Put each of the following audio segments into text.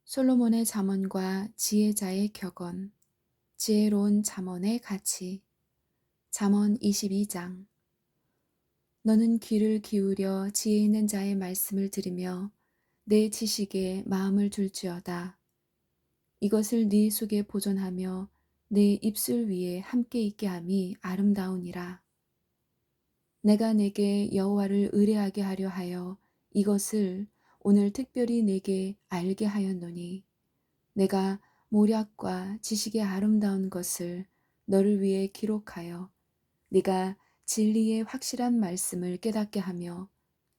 솔로몬의 잠언과 지혜자의 격언, 지혜로운 잠언의 가치. 잠언 22장. 너는 귀를 기울여 지혜 있는 자의 말씀을 들으며 내 지식에 마음을 둘지어다. 이것을 네 속에 보존하며 내 입술 위에 함께 있게 함이 아름다우니라. 내가 내게 여호와를 의뢰하게 하려 하여 이것을 오늘 특별히 내게 알게 하였노니 내가 모략과 지식의 아름다운 것을 너를 위해 기록하여 네가 진리의 확실한 말씀을 깨닫게 하며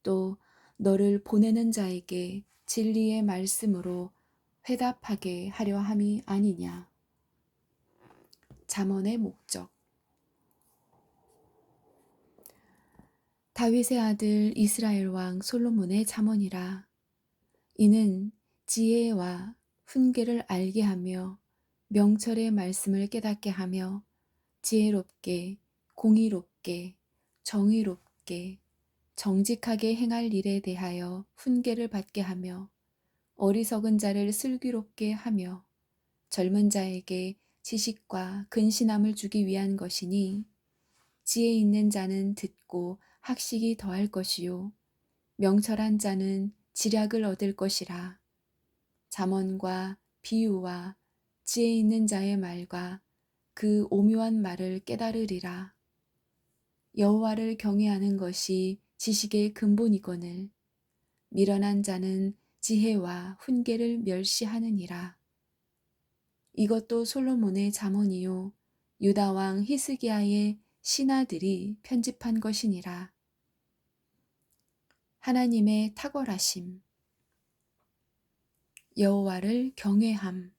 또 너를 보내는 자에게 진리의 말씀으로 회답하게 하려 함이 아니냐. 잠언의 목적. 다윗의 아들 이스라엘 왕 솔로몬의 잠언이라. 이는 지혜와 훈계를 알게 하며 명철의 말씀을 깨닫게 하며 지혜롭게, 공의롭게, 정의롭게, 정직하게 행할 일에 대하여 훈계를 받게 하며 어리석은 자를 슬기롭게 하며 젊은 자에게 지식과 근신함을 주기 위한 것이니 지혜 있는 자는 듣고 학식이 더할 것이요 명철한 자는 지략을 얻을 것이라. 잠언과 비유와 지혜 있는 자의 말과 그 오묘한 말을 깨달으리라. 여호와를 경외하는 것이 지식의 근본이거늘 미련한 자는 지혜와 훈계를 멸시하느니라. 이것도 솔로몬의 잠언이요 유다 왕 히스기야의 신하들이 편집한 것이니라. 하나님의 탁월하심. 여호와를 경외함.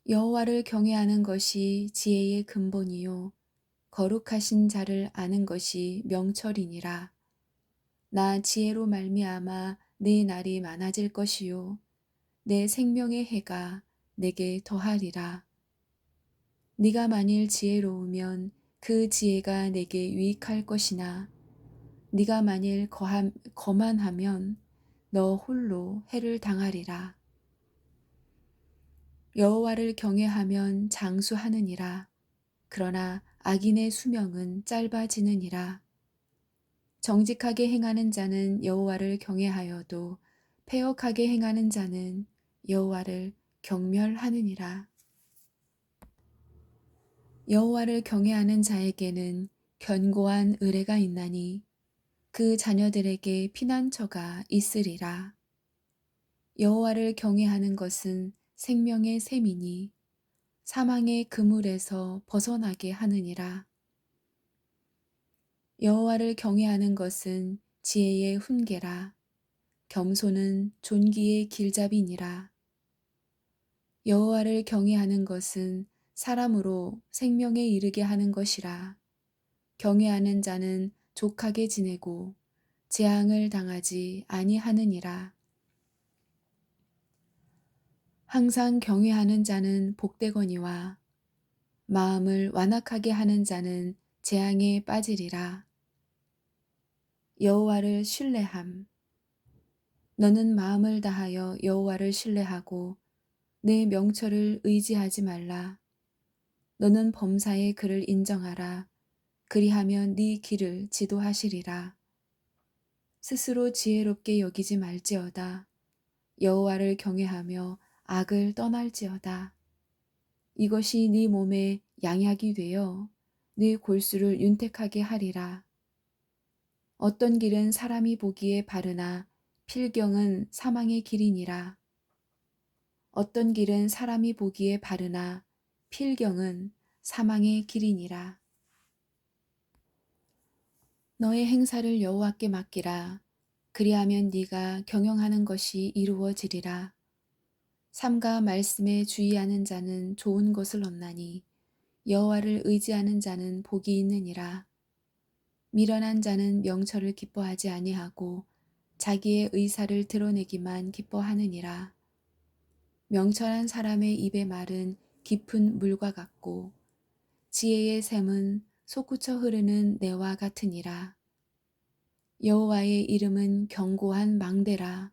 여호와를 경외하는 것이 지혜의 근본이요 거룩하신 자를 아는 것이 명철이니라. 나 지혜로 말미암아 내 날이 많아질 것이요 내 생명의 해가 내게 더하리라. 네가 만일 지혜로우면 그 지혜가 내게 유익할 것이나 네가 만일 거만하면 너 홀로 해를 당하리라. 여호와를 경외하면 장수하느니라. 그러나 악인의 수명은 짧아지느니라. 정직하게 행하는 자는 여호와를 경외하여도 패역하게 행하는 자는 여호와를 경멸하느니라. 여호와를 경외하는 자에게는 견고한 의뢰가 있나니 그 자녀들에게 피난처가 있으리라. 여호와를 경외하는 것은 생명의 샘이니 사망의 그물에서 벗어나게 하느니라. 여호와를 경외하는 것은 지혜의 훈계라. 겸손은 존귀의 길잡이니라. 여호와를 경외하는 것은 사람으로 생명에 이르게 하는 것이라. 경외하는 자는 족하게 지내고 재앙을 당하지 아니하느니라. 항상 경외하는 자는 복되거니와 마음을 완악하게 하는 자는 재앙에 빠지리라. 여호와를 신뢰함. 너는 마음을 다하여 여호와를 신뢰하고 내 명철을 의지하지 말라. 너는 범사의 그를 인정하라. 그리하면 네 길을 지도하시리라. 스스로 지혜롭게 여기지 말지어다. 여호와를 경외하며 악을 떠날지어다. 이것이 네 몸에 양약이 되어 네 골수를 윤택하게 하리라. 어떤 길은 사람이 보기에 바르나 필경은 사망의 길이니라. 어떤 길은 사람이 보기에 바르나 필경은 사망의 길이니라. 너의 행사를 여호와께 맡기라. 그리하면 네가 경영하는 것이 이루어지리라. 삼가 말씀에 주의하는 자는 좋은 것을 얻나니 여호와를 의지하는 자는 복이 있느니라. 미련한 자는 명철을 기뻐하지 아니하고 자기의 의사를 드러내기만 기뻐하느니라. 명철한 사람의 입의 말은 깊은 물과 같고 지혜의 샘은 솟구쳐 흐르는 내와 같으니라. 여호와의 이름은 견고한 망대라.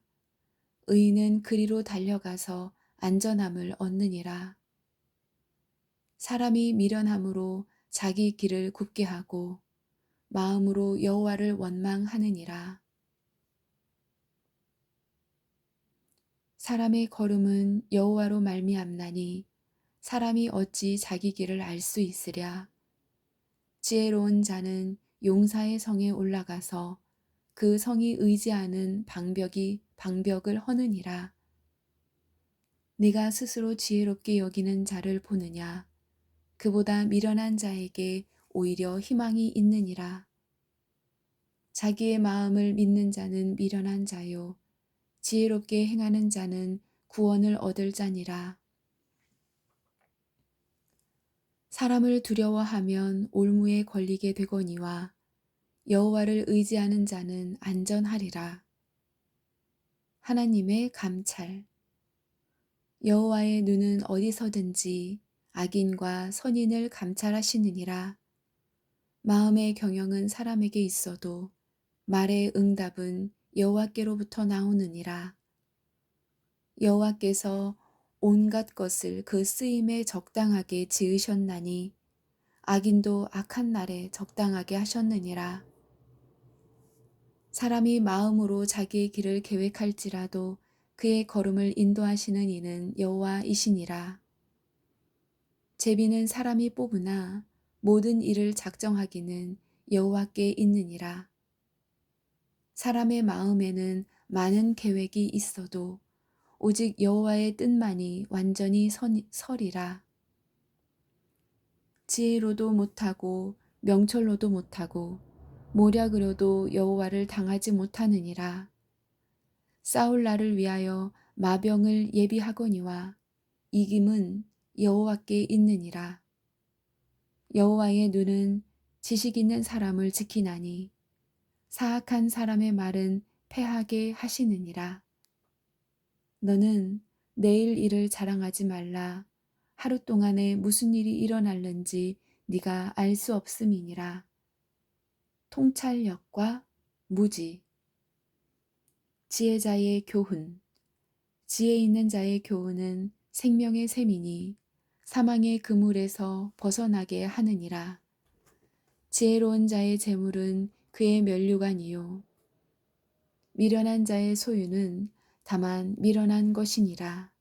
의인은 그리로 달려가서 안전함을 얻느니라. 사람이 미련함으로 자기 길을 굽게 하고 마음으로 여호와를 원망하느니라. 사람의 걸음은 여호와로 말미암나니 사람이 어찌 자기 길을 알 수 있으랴. 지혜로운 자는 용사의 성에 올라가서 그 성이 의지하는 방벽을 허느니라. 네가 스스로 지혜롭게 여기는 자를 보느냐. 그보다 미련한 자에게 오히려 희망이 있느니라. 자기의 마음을 믿는 자는 미련한 자요. 지혜롭게 행하는 자는 구원을 얻을 자니라. 사람을 두려워하면 올무에 걸리게 되거니와 여호와를 의지하는 자는 안전하리라. 하나님의 감찰. 여호와의 눈은 어디서든지 악인과 선인을 감찰하시느니라. 마음의 경영은 사람에게 있어도 말의 응답은 여호와께로부터 나오느니라. 여호와께서 온갖 것을 그 쓰임에 적당하게 지으셨나니 악인도 악한 날에 적당하게 하셨느니라. 사람이 마음으로 자기의 길을 계획할지라도 그의 걸음을 인도하시는 이는 여호와이시니라. 제비는 사람이 뽑으나 모든 일을 작정하기는 여호와께 있느니라. 사람의 마음에는 많은 계획이 있어도 오직 여호와의 뜻만이 완전히 서리라. 지혜로도 못하고 명철로도 못하고 모략으로도 여호와를 당하지 못하느니라. 싸울 날을 위하여 마병을 예비하거니와 이김은 여호와께 있느니라. 여호와의 눈은 지식 있는 사람을 지키나니 사악한 사람의 말은 패하게 하시느니라. 너는 내일 일을 자랑하지 말라. 하루 동안에 무슨 일이 일어날는지 네가 알 수 없음이니라. 통찰력과 무지. 지혜자의 교훈. 지혜 있는 자의 교훈은 생명의 샘이니 사망의 그물에서 벗어나게 하느니라. 지혜로운 자의 재물은 그의 면류관이요 미련한 자의 소유는 다만 미련한 것이니라.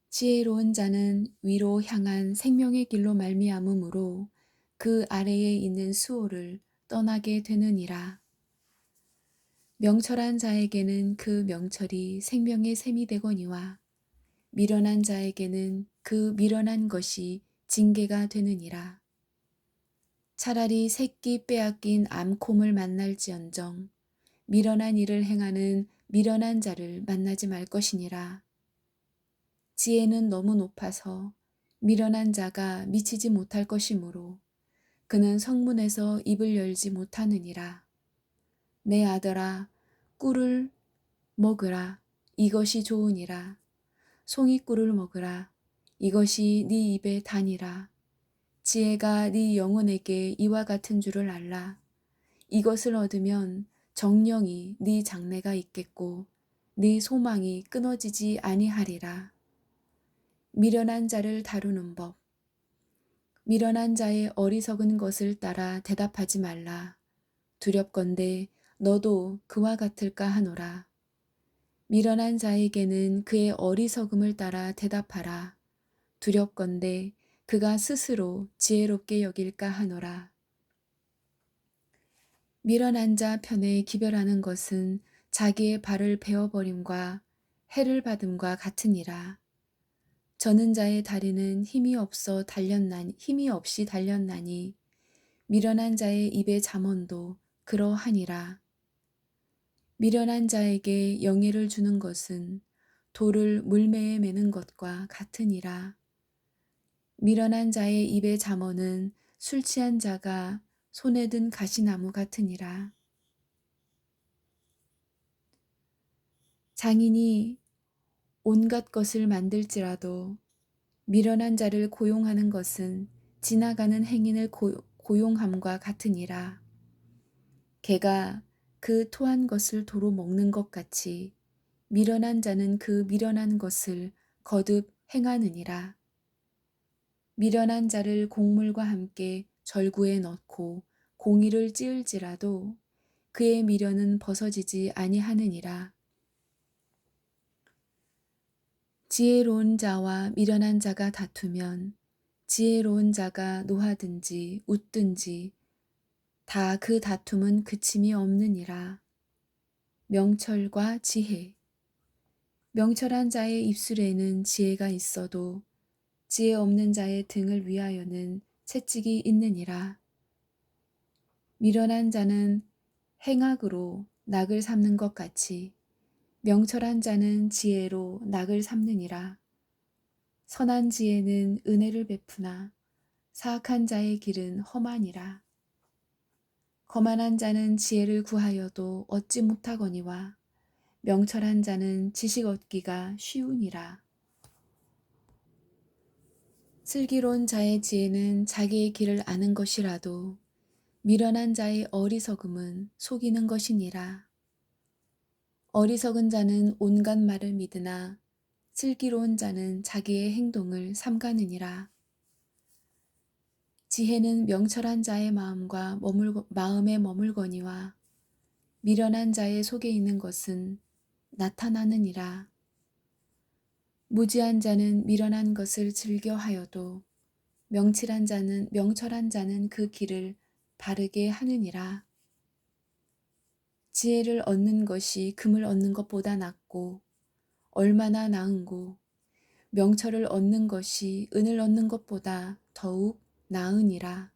지혜로운 자는 위로 향한 생명의 길로 말미암음으로 그 아래에 있는 수호를 떠나게 되느니라. 명철한 자에게는 그 명철이 생명의 샘이 되거니와 미련한 자에게는 그 미련한 것이 징계가 되느니라. 차라리 새끼 빼앗긴 암콤을 만날지언정 미련한 일을 행하는 미련한 자를 만나지 말 것이니라. 지혜는 너무 높아서 미련한 자가 미치지 못할 것이므로 그는 성문에서 입을 열지 못하느니라. 내 아들아, 꿀을 먹으라. 이것이 좋으니라. 송이꿀을 먹으라. 이것이 네 입에 다니라. 지혜가 네 영혼에게 이와 같은 줄을 알라. 이것을 얻으면 정령이 네 장래가 있겠고 네 소망이 끊어지지 아니하리라. 미련한 자를 다루는 법. 미련한 자의 어리석은 것을 따라 대답하지 말라. 두렵건대 너도 그와 같을까 하노라. 미련한 자에게는 그의 어리석음을 따라 대답하라. 두렵건대 그가 스스로 지혜롭게 여길까 하노라. 미련한 자 편에 기별하는 것은 자기의 발을 베어버림과 해를 받음과 같으니라. 저는 자의 다리는 힘이 없이 달렸나니 미련한 자의 입의 잠언도 그러하니라. 미련한 자에게 영예를 주는 것은 돌을 물매에 매는 것과 같으니라. 미련한 자의 입의 잠언은 술 취한 자가 손에 든 가시나무 같으니라. 장인이 온갖 것을 만들지라도 미련한 자를 고용하는 것은 지나가는 행인을 고용함과 같으니라. 개가 그 토한 것을 도로 먹는 것 같이 미련한 자는 그 미련한 것을 거듭 행하느니라. 미련한 자를 곡물과 함께 절구에 넣고 공의를 찌을지라도 그의 미련은 벗어지지 아니하느니라. 지혜로운 자와 미련한 자가 다투면 지혜로운 자가 노하든지 웃든지 다 그 다툼은 그침이 없느니라. 명철과 지혜. 명철한 자의 입술에는 지혜가 있어도 지혜 없는 자의 등을 위하여는 채찍이 있느니라. 미련한 자는 행악으로 낙을 삼는 것 같이 명철한 자는 지혜로 낙을 삼느니라. 선한 지혜는 은혜를 베푸나 사악한 자의 길은 험하니라. 거만한 자는 지혜를 구하여도 얻지 못하거니와 명철한 자는 지식 얻기가 쉬우니라. 슬기로운 자의 지혜는 자기의 길을 아는 것이라도 미련한 자의 어리석음은 속이는 것이니라. 어리석은 자는 온갖 말을 믿으나 슬기로운 자는 자기의 행동을 삼가느니라. 지혜는 명철한 자의 마음에 머물거니와 미련한 자의 속에 있는 것은 나타나느니라. 무지한 자는 미련한 것을 즐겨하여도 명철한 자는 그 길을 바르게 하느니라. 지혜를 얻는 것이 금을 얻는 것보다 낫고 얼마나 나은고 명철을 얻는 것이 은을 얻는 것보다 더욱 나으니라.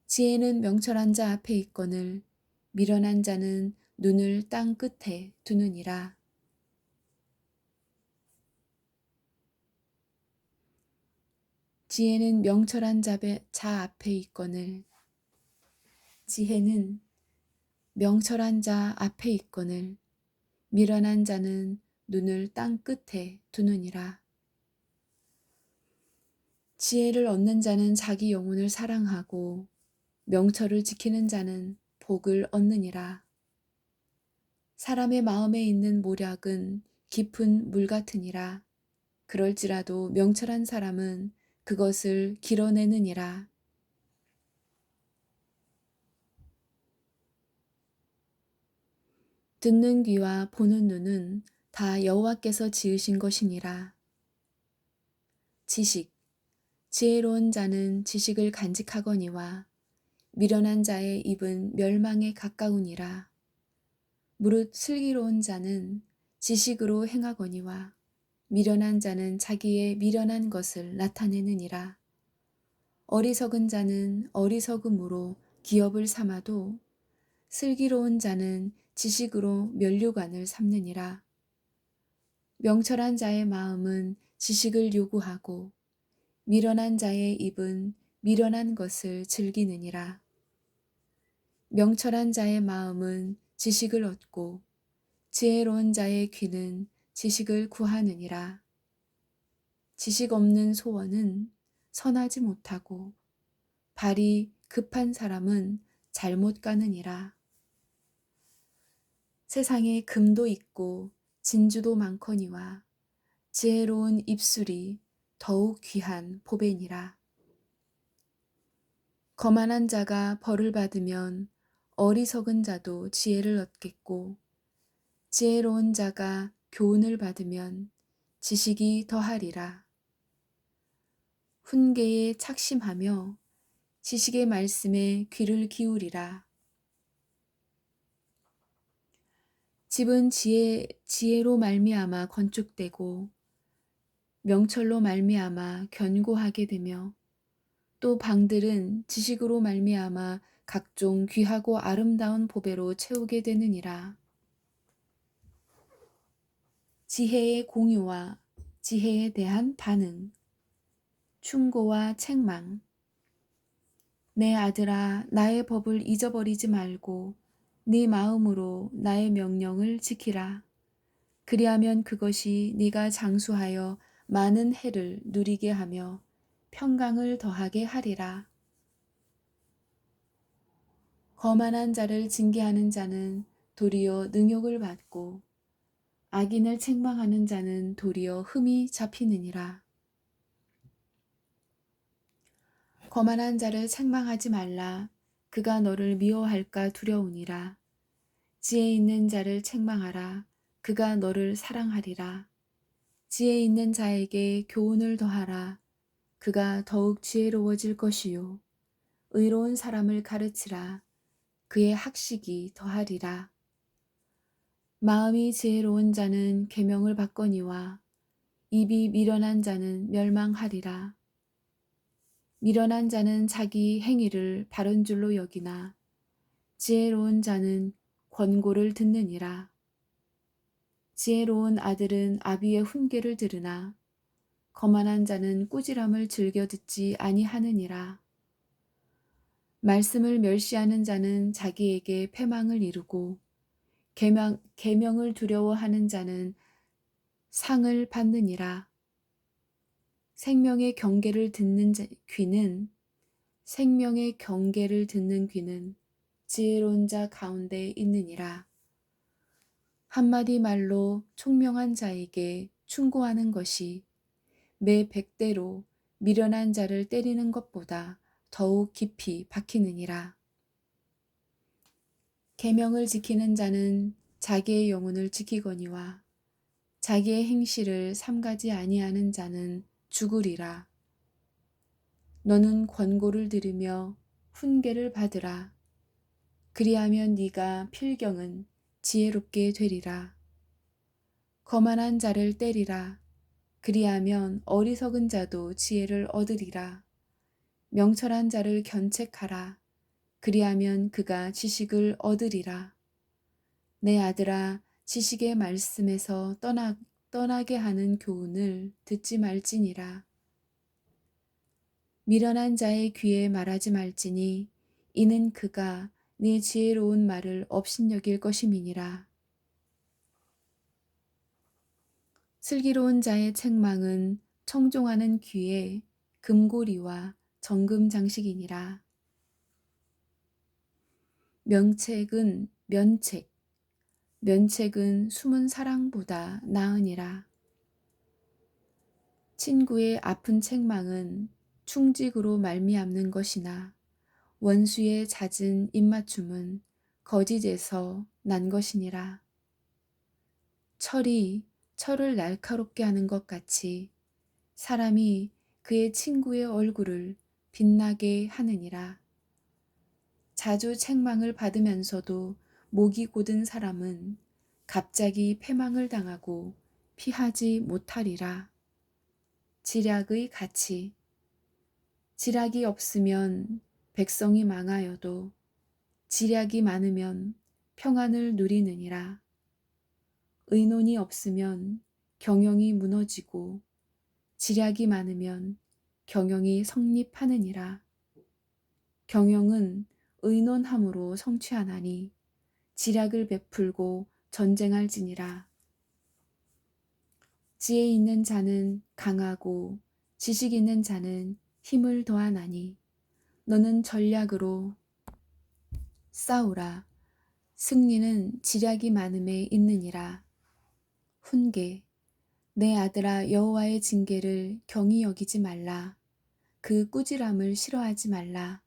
지혜는 명철한 자 앞에 있거늘 미련한 자는 눈을 땅 끝에 두느니라. 지혜는 명철한 자 앞에 있거늘 지혜는 명철한 자 앞에 있거늘 미련한 자는 눈을 땅 끝에 두느니라. 지혜를 얻는 자는 자기 영혼을 사랑하고 명철을 지키는 자는 복을 얻느니라. 사람의 마음에 있는 모략은 깊은 물 같으니라. 그럴지라도 명철한 사람은 그것을 길어내느니라. 듣는 귀와 보는 눈은 다 여호와께서 지으신 것이니라. 지식. 지혜로운 자는 지식을 간직하거니와 미련한 자의 입은 멸망에 가까우니라. 무릇 슬기로운 자는 지식으로 행하거니와 미련한 자는 자기의 미련한 것을 나타내느니라. 어리석은 자는 어리석음으로 기업을 삼아도 슬기로운 자는 지식으로 면류관을 삼느니라. 명철한 자의 마음은 지식을 요구하고 미련한 자의 입은 미련한 것을 즐기느니라. 명철한 자의 마음은 지식을 얻고 지혜로운 자의 귀는 지식을 구하느니라. 지식 없는 소원은 선하지 못하고 발이 급한 사람은 잘못 가느니라. 세상에 금도 있고 진주도 많거니와 지혜로운 입술이 더욱 귀한 보배니라. 거만한 자가 벌을 받으면 어리석은 자도 지혜를 얻겠고 지혜로운 자가 교훈을 받으면 지식이 더하리라. 훈계에 착심하며 지식의 말씀에 귀를 기울이라. 집은 지혜로 말미암아 건축되고 명철로 말미암아 견고하게 되며 또 방들은 지식으로 말미암아 각종 귀하고 아름다운 보배로 채우게 되느니라. 지혜의 공유와 지혜에 대한 반응. 충고와 책망. 내 아들아, 나의 법을 잊어버리지 말고 네 마음으로 나의 명령을 지키라. 그리하면 그것이 네가 장수하여 많은 해를 누리게 하며 평강을 더하게 하리라. 거만한 자를 징계하는 자는 도리어 능욕을 받고 악인을 책망하는 자는 도리어 흠이 잡히느니라. 거만한 자를 책망하지 말라. 그가 너를 미워할까 두려우니라. 지혜 있는 자를 책망하라. 그가 너를 사랑하리라. 지혜 있는 자에게 교훈을 더하라. 그가 더욱 지혜로워질 것이요. 의로운 사람을 가르치라. 그의 학식이 더하리라. 마음이 지혜로운 자는 계명을 받거니와 입이 미련한 자는 멸망하리라. 미련한 자는 자기 행위를 바른 줄로 여기나 지혜로운 자는 권고를 듣느니라. 지혜로운 아들은 아비의 훈계를 들으나 거만한 자는 꾸지람을 즐겨 듣지 아니하느니라. 말씀을 멸시하는 자는 자기에게 패망을 이루고 계명을 두려워하는 자는 상을 받느니라. 생명의 경계를 듣는 귀는 지혜로운 자 가운데 있느니라. 한마디 말로 총명한 자에게 충고하는 것이 매 100대로 미련한 자를 때리는 것보다 더욱 깊이 박히느니라. 계명을 지키는 자는 자기의 영혼을 지키거니와 자기의 행실을 삼가지 아니하는 자는 죽으리라. 너는 권고를 들으며 훈계를 받으라. 그리하면 네가 필경은 지혜롭게 되리라. 거만한 자를 때리라. 그리하면 어리석은 자도 지혜를 얻으리라. 명철한 자를 견책하라. 그리하면 그가 지식을 얻으리라. 내 아들아, 지식의 말씀에서 떠나게 하는 교훈을 듣지 말지니라. 미련한 자의 귀에 말하지 말지니 이는 그가 네 지혜로운 말을 업신여길 것임이니라. 슬기로운 자의 책망은 청종하는 귀에 금고리와 정금 장식이니라. 면책은 숨은 사랑보다 나으니라. 친구의 아픈 책망은 충직으로 말미암는 것이나 원수의 잦은 입맞춤은 거짓에서 난 것이니라. 철이 철을 날카롭게 하는 것 같이 사람이 그의 친구의 얼굴을 빛나게 하느니라. 자주 책망을 받으면서도 목이 곧은 사람은 갑자기 패망을 당하고 피하지 못하리라. 지략의 가치. 지략이 없으면 백성이 망하여도 지략이 많으면 평안을 누리느니라. 의논이 없으면 경영이 무너지고 지략이 많으면 경영이 성립하느니라. 경영은 의논함으로 성취하나니 지략을 베풀고 전쟁할지니라. 지혜 있는 자는 강하고 지식 있는 자는 힘을 더하나니 너는 전략으로 싸우라. 승리는 지략이 많음에 있느니라. 훈계. 내 아들아, 여호와의 징계를 경히 여기지 말라. 그 꾸지람을 싫어하지 말라.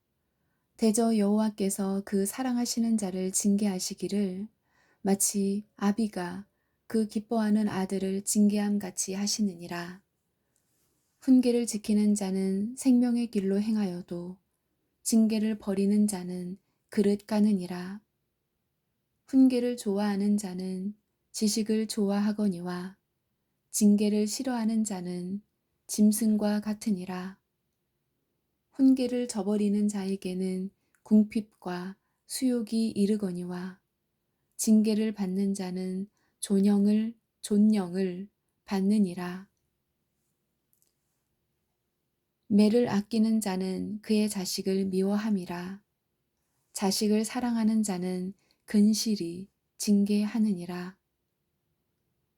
대저 여호와께서 그 사랑하시는 자를 징계하시기를 마치 아비가 그 기뻐하는 아들을 징계함 같이 하시느니라. 훈계를 지키는 자는 생명의 길로 행하여도 징계를 버리는 자는 그릇 가느니라. 훈계를 좋아하는 자는 지식을 좋아하거니와 징계를 싫어하는 자는 짐승과 같으니라. 훈계를 저버리는 자에게는 궁핍과 수욕이 이르거니와 징계를 받는 자는 존영을 받느니라. 매를 아끼는 자는 그의 자식을 미워함이라. 자식을 사랑하는 자는 근실이 징계하느니라.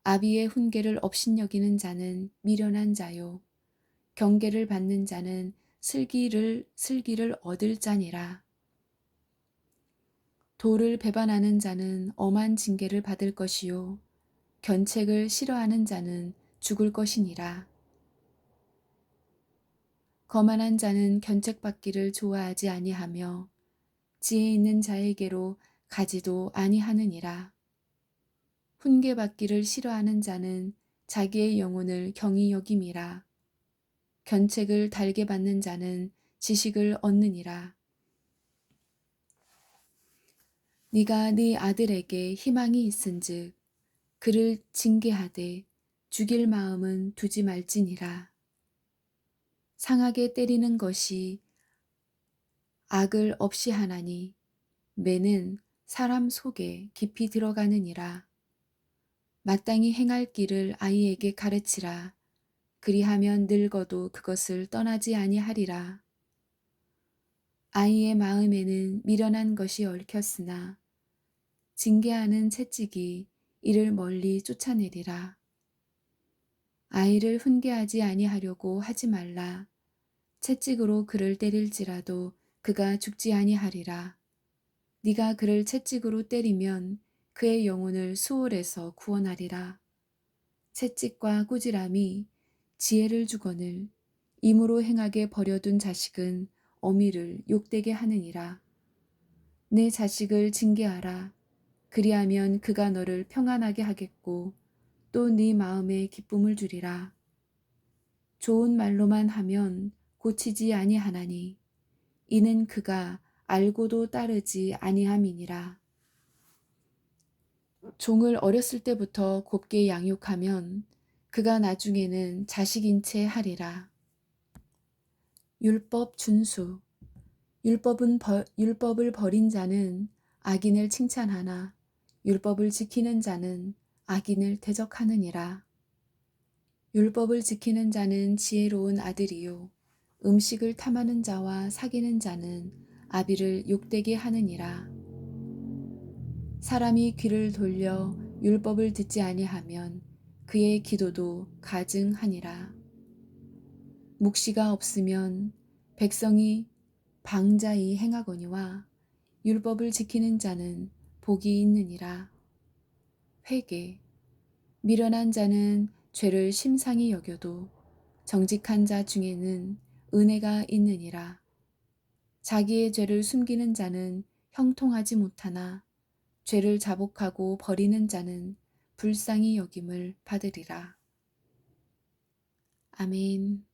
아비의 훈계를 업신여기는 자는 미련한 자요. 경계를 받는 자는 슬기를 얻을 자니라. 도를 배반하는 자는 엄한 징계를 받을 것이요. 견책을 싫어하는 자는 죽을 것이니라. 거만한 자는 견책받기를 좋아하지 아니하며 지혜 있는 자에게로 가지도 아니하느니라. 훈계받기를 싫어하는 자는 자기의 영혼을 경히 여김이라. 견책을 달게 받는 자는 지식을 얻느니라. 네가 네 아들에게 희망이 있은즉 그를 징계하되 죽일 마음은 두지 말지니라. 상하게 때리는 것이 악을 없이 하나니 매는 사람 속에 깊이 들어가느니라. 마땅히 행할 길을 아이에게 가르치라. 그리하면 늙어도 그것을 떠나지 아니하리라. 아이의 마음에는 미련한 것이 얽혔으나 징계하는 채찍이 이를 멀리 쫓아내리라. 아이를 훈계하지 아니하려고 하지 말라. 채찍으로 그를 때릴지라도 그가 죽지 아니하리라. 네가 그를 채찍으로 때리면 그의 영혼을 수월에서 구원하리라. 채찍과 꾸지람이 지혜를 주거늘 임으로 행하게 버려둔 자식은 어미를 욕되게 하느니라. 내 자식을 징계하라. 그리하면 그가 너를 평안하게 하겠고 또 네 마음에 기쁨을 주리라. 좋은 말로만 하면 고치지 아니하나니 이는 그가 알고도 따르지 아니함이니라. 종을 어렸을 때부터 곱게 양육하면 그가 나중에는 자식인 채 하리라. 율법 준수. 율법을 버린 자는 악인을 칭찬하나 율법을 지키는 자는 악인을 대적하느니라. 율법을 지키는 자는 지혜로운 아들이요 음식을 탐하는 자와 사귀는 자는 아비를 욕되게 하느니라. 사람이 귀를 돌려 율법을 듣지 아니하면 그의 기도도 가증하니라. 묵시가 없으면 백성이 방자히 행하거니와 율법을 지키는 자는 복이 있느니라. 회개. 미련한 자는 죄를 심상히 여겨도 정직한 자 중에는 은혜가 있느니라. 자기의 죄를 숨기는 자는 형통하지 못하나 죄를 자복하고 버리는 자는 불쌍히 여김을 받으리라. 아멘.